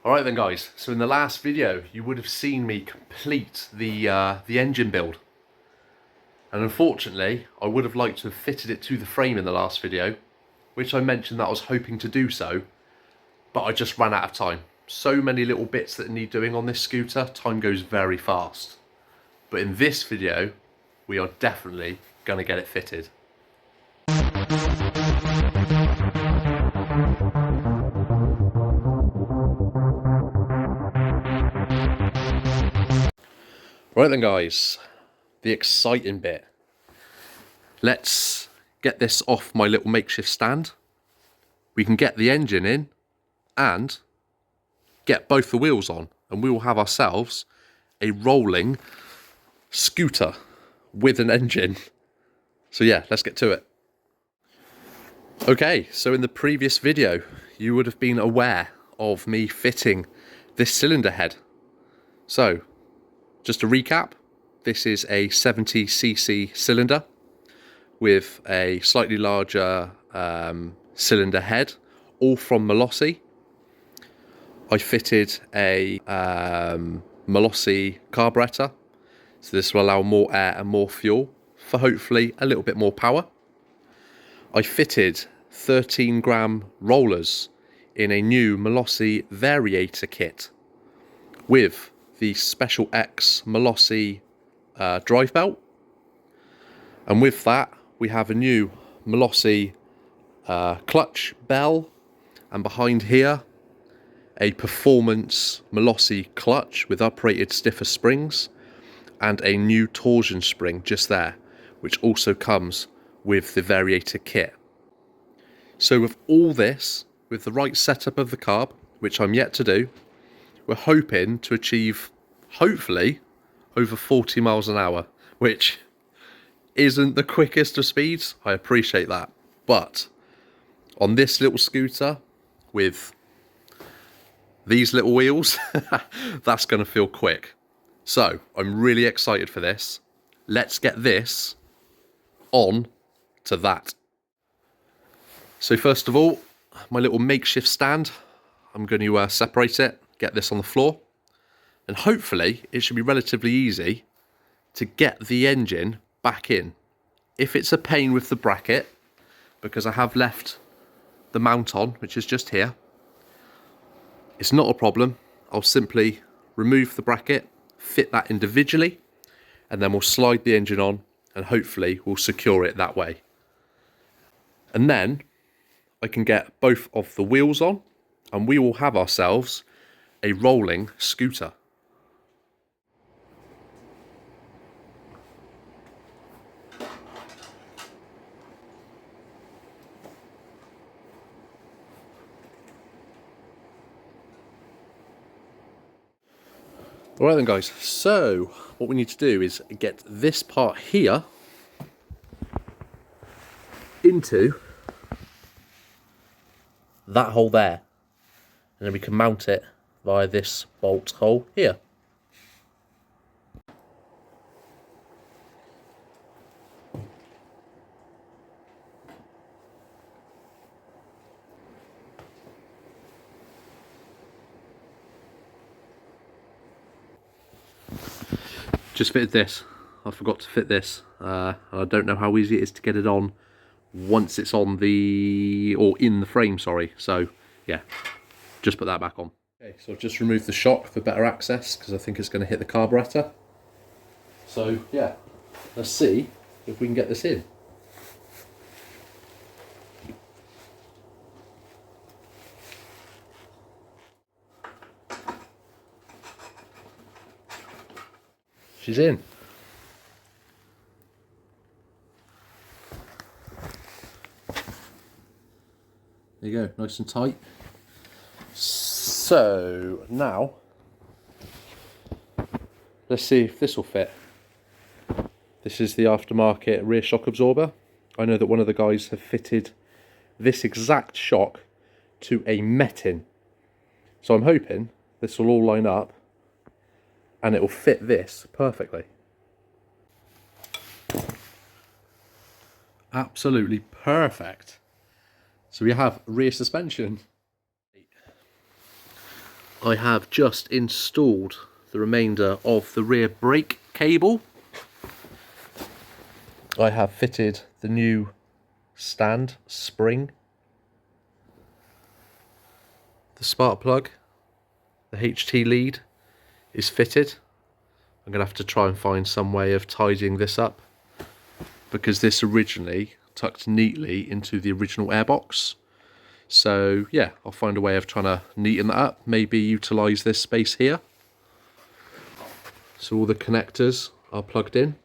Alright then guys, so in the last video you would have seen me complete the engine build. And unfortunately, I would have liked to have fitted it to the frame in the last video, which I mentioned that I was hoping to do so, but I just ran out of time. So many little bits that need doing on this scooter, time goes very fast. But in this video, we are definitely going to get it fitted. Right then guys, the exciting bit. Let's get this off my little makeshift stand. We can get the engine in and get both the wheels on, and we will have ourselves a rolling scooter with an engine. So yeah, let's get to it. Okay, so in the previous video, you would have been aware of me fitting this cylinder head. So, just to recap, this is a 70cc cylinder with a slightly larger cylinder head, all from Malossi. I fitted a Malossi carburetor, so this will allow more air and more fuel for hopefully a little bit more power. I fitted 13-gram rollers in a new Malossi variator kit with the Special X Malossi drive belt, and with that we have a new Malossi clutch bell, and behind here a performance Malossi clutch with uprated stiffer springs and a new torsion spring just there, which also comes with the variator kit. So with all this, with the right setup of the carb, which I'm yet to do, we're hoping to achieve, hopefully, over 40 miles an hour, which isn't the quickest of speeds, I appreciate that. But on this little scooter with these little wheels, that's going to feel quick. So I'm really excited for this. Let's get this on to that. So first of all, my little makeshift stand, I'm going to separate it, get this on the floor, and hopefully it should be relatively easy to get the engine back in. If it's a pain with the bracket, because I have left the mount on, which is just here, it's not a problem. I'll simply remove the bracket, fit that individually, and then we'll slide the engine on and hopefully we'll secure it that way. And then I can get both of the wheels on and we will have ourselves a rolling scooter. Alright then guys, so what we need to do is get this part here into that hole there, and then we can mount it via this bolt hole here. Just fitted this. I forgot to fit this. I don't know how easy it is to get it on once it's on the, or in the frame, sorry. So yeah, just put that back on. Okay, so I've just removed the shock for better access because I think it's going to hit the carburetor. So yeah, let's see if we can get this in. She's in. There you go, nice and tight. So now, let's see if this will fit. This is the aftermarket rear shock absorber. I know that one of the guys have fitted this exact shock to a Metin. So I'm hoping this will all line up and it will fit this perfectly. Absolutely perfect. So we have rear suspension. I have just installed the remainder of the rear brake cable. I have fitted the new stand spring, the spark plug, the HT lead is fitted. I'm going to have to try and find some way of tidying this up, because this originally tucked neatly into the original airbox. So yeah, I'll find a way of trying to neaten that up, maybe utilise this space here. So all the connectors are plugged in.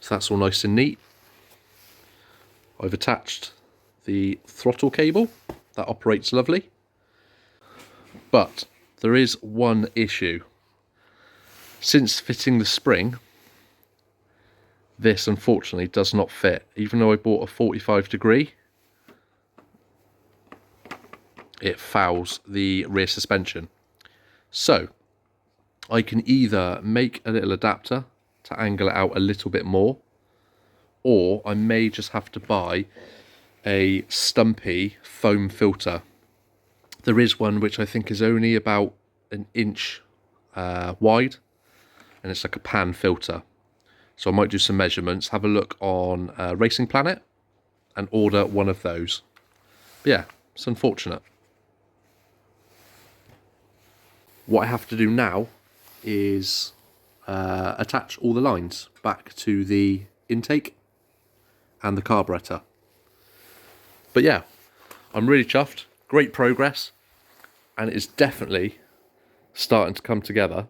So that's all nice and neat. I've attached the throttle cable, that operates lovely. But there is one issue. Since fitting the spring, this unfortunately does not fit. Even though I bought a 45°, it fouls the rear suspension. So I can either make a little adapter to angle it out a little bit more, or I may just have to buy a stumpy foam filter. There is one which I think is only about an inch wide, and it's like a pan filter. So I might do some measurements, have a look on Racing Planet and order one of those. But yeah, it's unfortunate. What I have to do now is attach all the lines back to the intake and the carburetor. But yeah, I'm really chuffed. Great progress, and it is definitely starting to come together.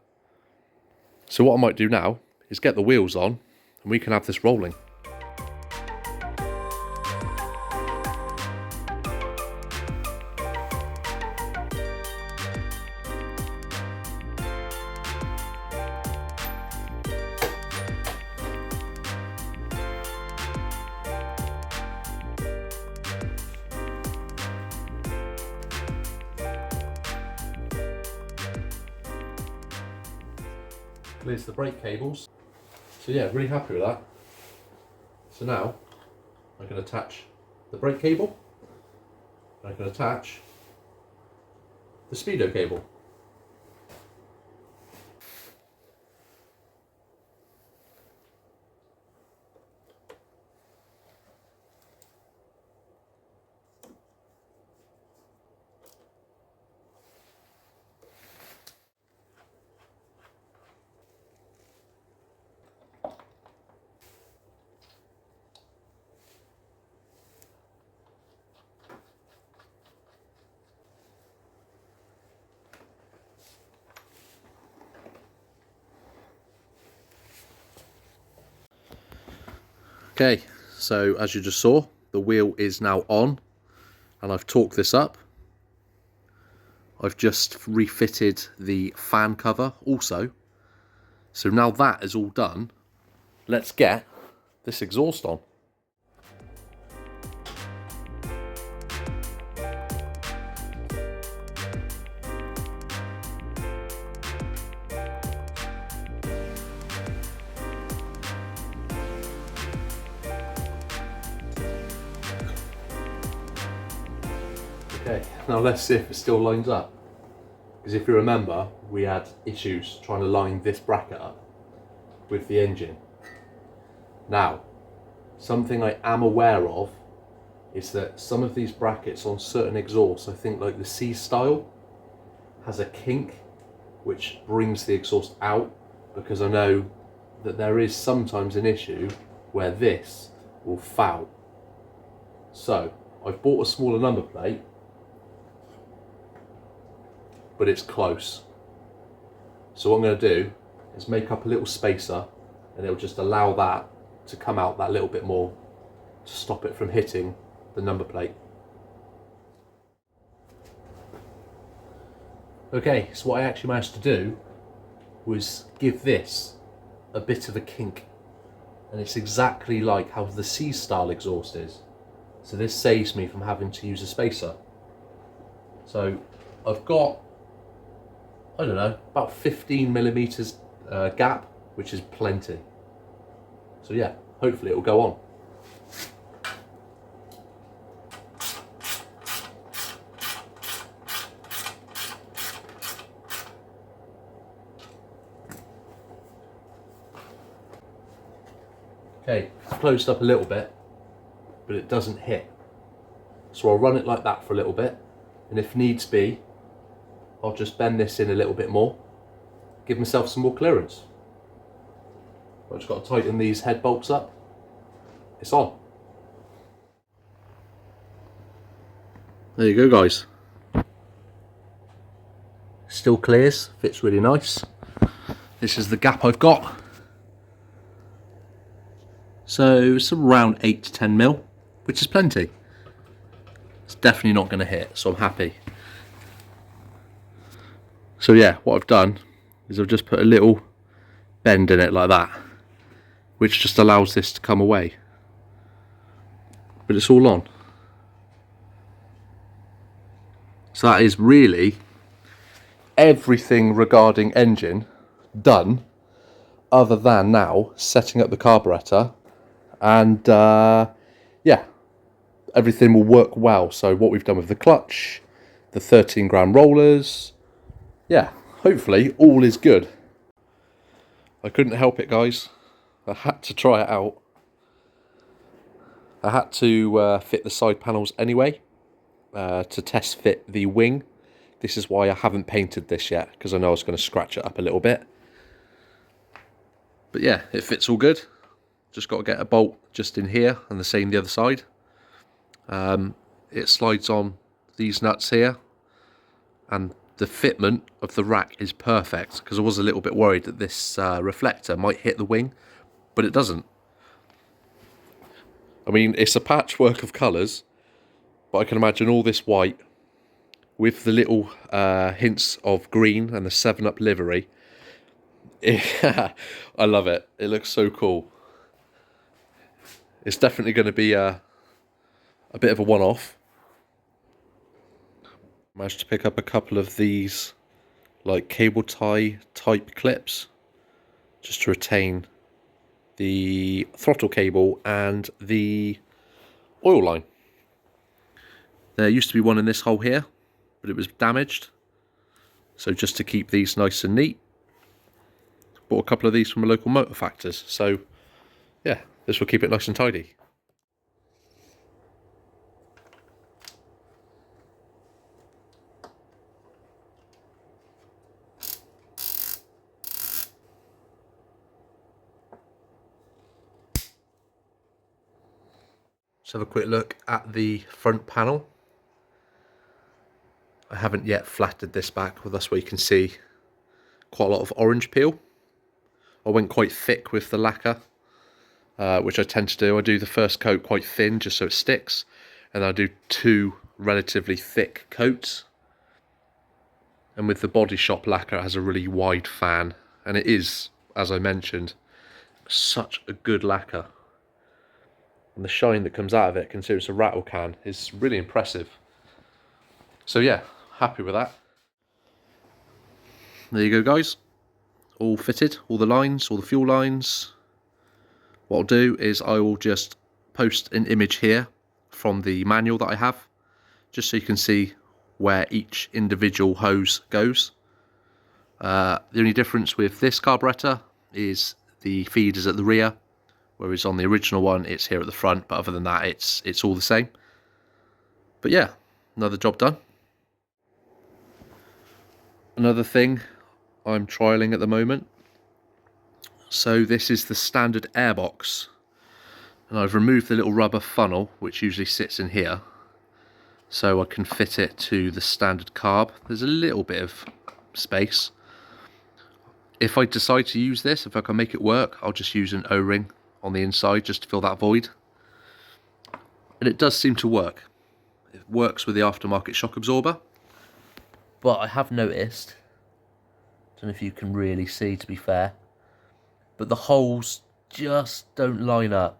So what I might do now is get the wheels on and we can have this rolling. Clears the brake cables. So yeah, really happy with that. So now I can attach the brake cable, and I can attach the speedo cable. Okay, so as you just saw, the wheel is now on, and I've torqued this up. I've just refitted the fan cover also. So now that is all done, let's get this exhaust on. Okay, now let's see if it still lines up. Because if you remember, we had issues trying to line this bracket up with the engine. Now, something I am aware of is that some of these brackets on certain exhausts, I think like the C style, has a kink which brings the exhaust out, because I know that there is sometimes an issue where this will foul. So I've bought a smaller number plate, but it's close. So what I'm going to do is make up a little spacer, and it'll just allow that to come out that little bit more to stop it from hitting the number plate. Okay, so what I actually managed to do was give this a bit of a kink, and it's exactly like how the C style exhaust is. So this saves me from having to use a spacer. So I've got, I don't know, about 15mm gap, which is plenty. So yeah, hopefully it will go on. Okay, it's closed up a little bit, but it doesn't hit. So I'll run it like that for a little bit, and if needs be, I'll just bend this in a little bit more, give myself some more clearance. I've just got to tighten these head bolts up. It's on. There you go, guys. Still clears, fits really nice. This is the gap I've got. So it's around 8 to 10 mil, which is plenty. It's definitely not going to hit, so I'm happy. So yeah, what I've done is I've just put a little bend in it like that, which just allows this to come away. But it's all on. So that is really everything regarding engine done, other than now setting up the carburetor, and yeah, everything will work well. So what we've done with the clutch, the 13 gram rollers, yeah, hopefully all is good. I couldn't help it, guys. I had to try it out. I had to fit the side panels anyway to test fit the wing. This is why I haven't painted this yet, because I know I was going to scratch it up a little bit. But yeah, it fits all good. Just got to get a bolt just in here, and the same the other side. It slides on these nuts here, and the fitment of the rack is perfect, because I was a little bit worried that this reflector might hit the wing, but it doesn't. I mean, it's a patchwork of colours, but I can imagine all this white with the little hints of green and the 7-Up livery. I love it. It looks so cool. It's definitely going to be a bit of a one-off. Managed to pick up a couple of these like cable tie type clips just to retain the throttle cable and the oil line. There used to be one in this hole here, but it was damaged. So just to keep these nice and neat, bought a couple of these from a local motor factors. So yeah, this will keep it nice and tidy. Let's have a quick look at the front panel. I haven't yet flattered this back, with us where you can see quite a lot of orange peel. I went quite thick with the lacquer, which I tend to do. I do the first coat quite thin just so it sticks, and I do 2 relatively thick coats. And with the Body Shop lacquer, it has a really wide fan, and it is, as I mentioned, such a good lacquer. And the shine that comes out of it, considering it's a rattle can, is really impressive. So yeah, happy with that. There you go, guys. All fitted, all the lines, all the fuel lines. What I'll do is I will just post an image here from the manual that I have, just so you can see where each individual hose goes. The only difference with this carburetor is the feed is at the rear, whereas on the original one it's here at the front, but other than that it's all the same. But yeah, another job done. Another thing I'm trialling at the moment. So this is the standard airbox, and I've removed the little rubber funnel which usually sits in here, so I can fit it to the standard carb. There's a little bit of space. If I decide to use this, if I can make it work, I'll just use an O-ring on the inside just to fill that void. And it does seem to work. It works with the aftermarket shock absorber. But I have noticed, I don't know if you can really see, to be fair, but the holes just don't line up.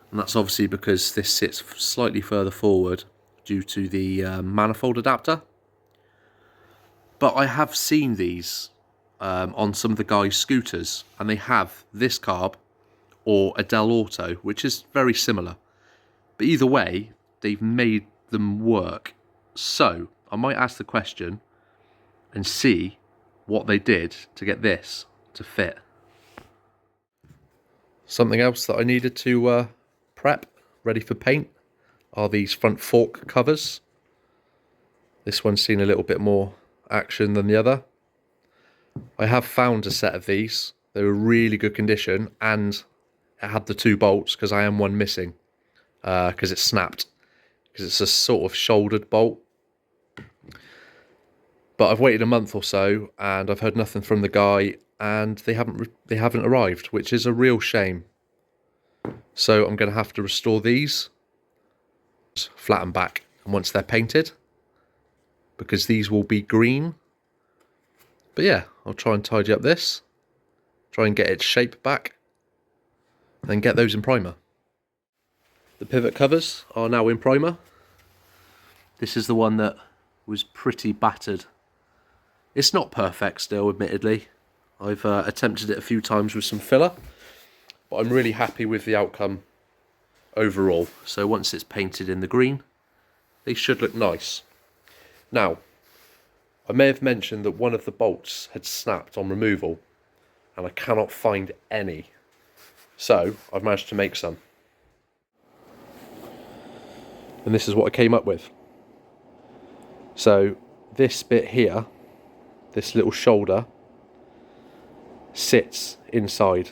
And that's obviously because this sits slightly further forward due to the manifold adapter. But I have seen these on some of the guys' scooters, and they have this carb or a Del Auto, which is very similar. But either way, they've made them work. So I might ask the question and see what they did to get this to fit. Something else that I needed to prep, ready for paint, are these front fork covers. This one's seen a little bit more action than the other. I have found a set of these. They were really good condition, and it had the 2 bolts because I am one missing because it snapped, because it's a sort of shouldered bolt. But I've waited a month or so and I've heard nothing from the guy, and they haven't arrived, which is a real shame. So I'm going to have to restore these, flatten back, and once they're painted, because these will be green. But yeah, I'll try and tidy up this, try and get its shape back, and then get those in primer. The pivot covers are now in primer. This is the one that was pretty battered. It's not perfect still, admittedly. I've attempted it a few times with some filler, but I'm really happy with the outcome overall. So once it's painted in the green, they should look nice. Now, I may have mentioned that one of the bolts had snapped on removal, and I cannot find any. So I've managed to make some. And this is what I came up with. So this bit here, this little shoulder, sits inside.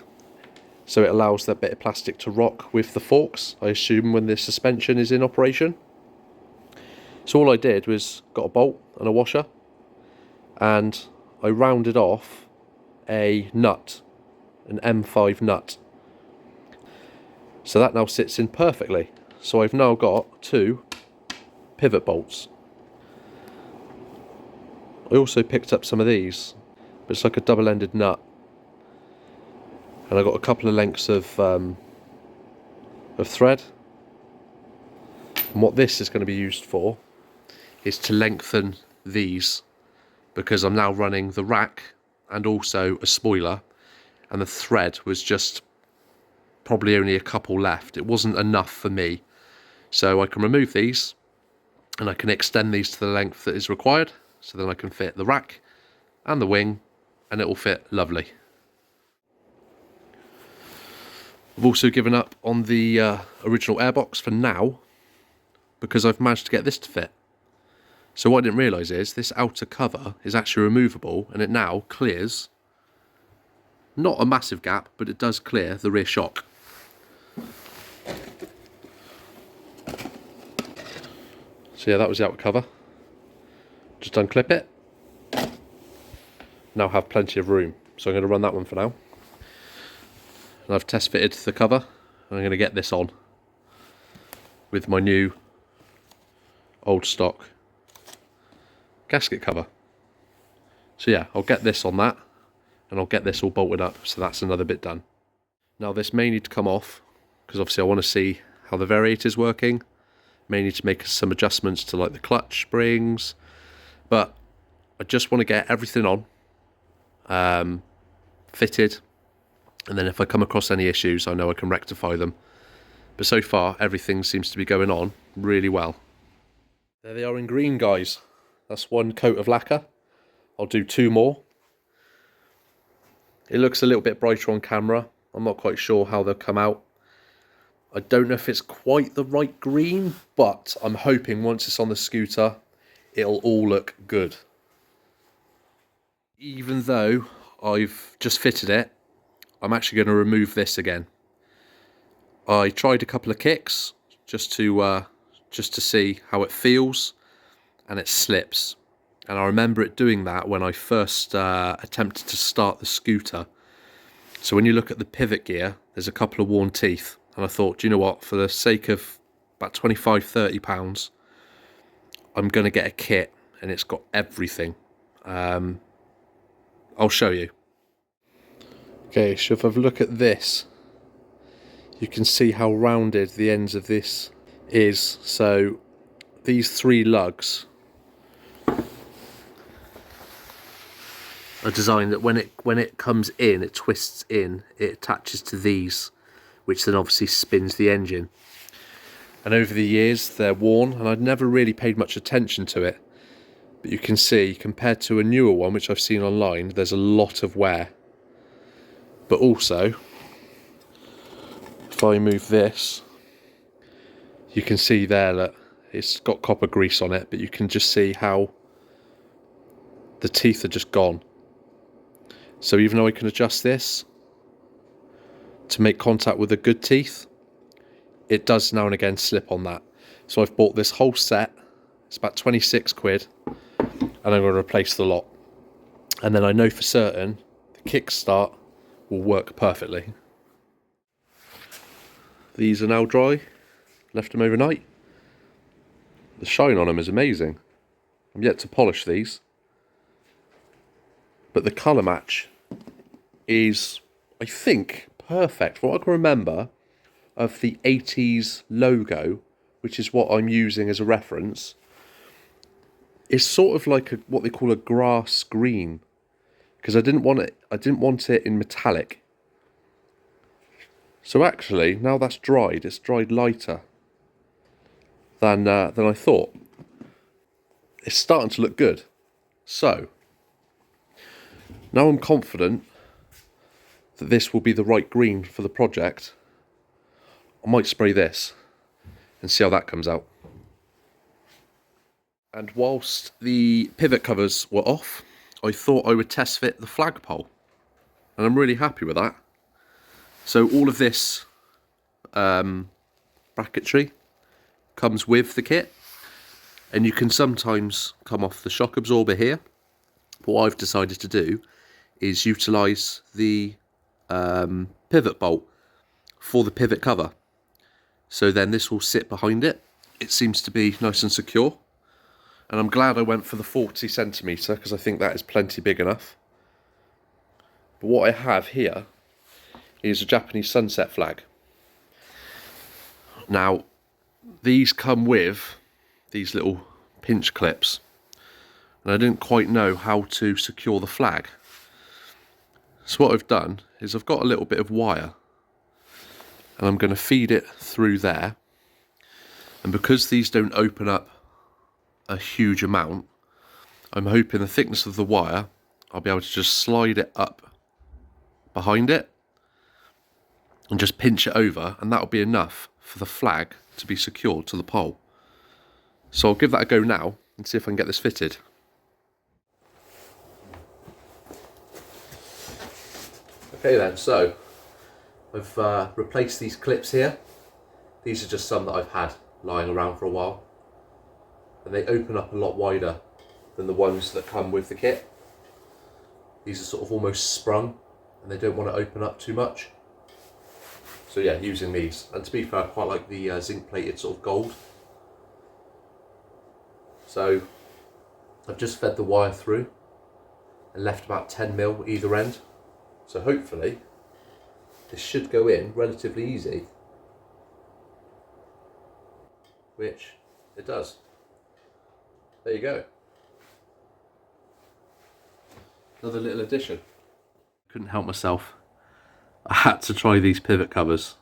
So it allows that bit of plastic to rock with the forks, I assume, when the suspension is in operation. So all I did was got a bolt and a washer, and I rounded off a nut, an M5 nut. So that now sits in perfectly. So I've now got 2 pivot bolts. I also picked up some of these, but it's like a double-ended nut. And I got a couple of lengths of thread. And what this is going to be used for is to lengthen these, because I'm now running the rack and also a spoiler, and the thread was just probably only a couple left. It wasn't enough for me. So I can remove these and I can extend these to the length that is required, so then I can fit the rack and the wing, and it will fit lovely. I've also given up on the original airbox for now, because I've managed to get this to fit. So what I didn't realise is this outer cover is actually removable, and it now clears, not a massive gap, but it does clear the rear shock. So yeah, that was the outer cover. Just unclip it. Now have plenty of room. So I'm going to run that one for now. And I've test fitted the cover, and I'm going to get this on with my new old stock gasket cover. So yeah, I'll get this on that, and I'll get this all bolted up, so that's another bit done. Now this may need to come off, because obviously I want to see how the variator is working. May need to make some adjustments to like the clutch springs, but I just want to get everything on, fitted, and then if I come across any issues, I know I can rectify them. But so far, everything seems to be going on really well. There they are in green, guys. That's 1 coat of lacquer. I'll do 2 more. It looks a little bit brighter on camera. I'm not quite sure how they'll come out. I don't know if it's quite the right green, but I'm hoping once it's on the scooter, it'll all look good. Even though I've just fitted it, I'm actually going to remove this again. I tried a couple of kicks just to see how it feels, and it slips. And I remember it doing that when I first attempted to start the scooter. So when you look at the pivot gear, there's a couple of worn teeth. And I thought, do you know what, for the sake of about £25–30, I'm going to get a kit, and it's got everything. I'll show you. Okay, so if I look at this, you can see how rounded the ends of this is. So these 3 lugs are designed that when it comes in, it twists in, it attaches to these, which then obviously spins the engine. And over the years they're worn, and I'd never really paid much attention to it, but you can see compared to a newer one which I've seen online, there's a lot of wear. But also if I move this, you can see there that it's got copper grease on it, but you can just see how the teeth are just gone. So even though I can adjust this to make contact with the good teeth, it does now and again slip on that. So I've bought this whole set. It's about 26 quid, and I'm going to replace the lot. And then I know for certain the kickstart will work perfectly. These are now dry. Left them overnight. The shine on them is amazing. I'm yet to polish these, but the colour match is, I think, perfect. From what I can remember of the 80s logo, which is what I'm using as a reference, it's sort of like what they call a grass green, because I didn't want it in metallic. So actually, now that's dried, it's dried lighter than I thought. It's starting to look good. So now I'm confident that this will be the right green for the project. I might spray this and see how that comes out. And whilst the pivot covers were off, I thought I would test fit the flagpole, and I'm really happy with that. So all of this bracketry comes with the kit, and you can sometimes come off the shock absorber here. But what I've decided to do is utilise the pivot bolt for the pivot cover. So then this will sit behind it. It seems to be nice and secure. And I'm glad I went for the 40 centimetre, because I think that is plenty big enough. But what I have here is a Japanese sunset flag. Now, these come with these little pinch clips, and I didn't quite know how to secure the flag. So what I've done is I've got a little bit of wire, and I'm going to feed it through there. And because these don't open up a huge amount, I'm hoping the thickness of the wire, I'll be able to just slide it up behind it and just pinch it over, and that'll be enough for the flag to be secured to the pole. So I'll give that a go now and see if I can get this fitted. Okay then, so I've replaced these clips here. These are just some that I've had lying around for a while, and they open up a lot wider than the ones that come with the kit. These are sort of almost sprung, and they don't want to open up too much. So yeah, using these. And to be fair, I quite like the zinc plated sort of gold. So I've just fed the wire through and left about 10mm either end. So hopefully this should go in relatively easy, which it does. There you go. Another little addition. Couldn't help myself. I had to try these pivot covers,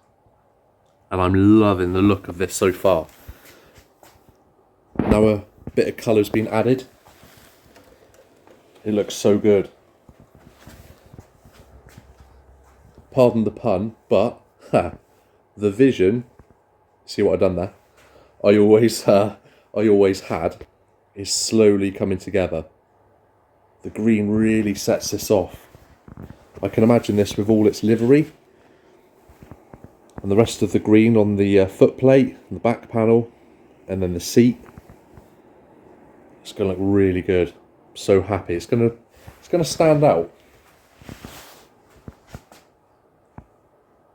and I'm loving the look of this so far. Now a bit of colour's been added. It looks so good. Pardon the pun, but the vision, see what I've done there? I always had, is slowly coming together. The green really sets this off. I can imagine this with all its livery, and the rest of the green on the foot plate, the back panel, and then the seat. It's going to look really good. I'm so happy. It's going to stand out.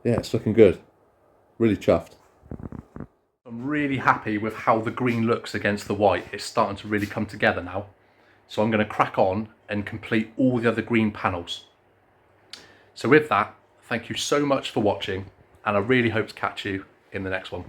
Yeah, it's looking good. Really chuffed. I'm really happy with how the green looks against the white. It's starting to really come together now. So I'm going to crack on and complete all the other green panels. So with that, thank you so much for watching, and I really hope to catch you in the next one.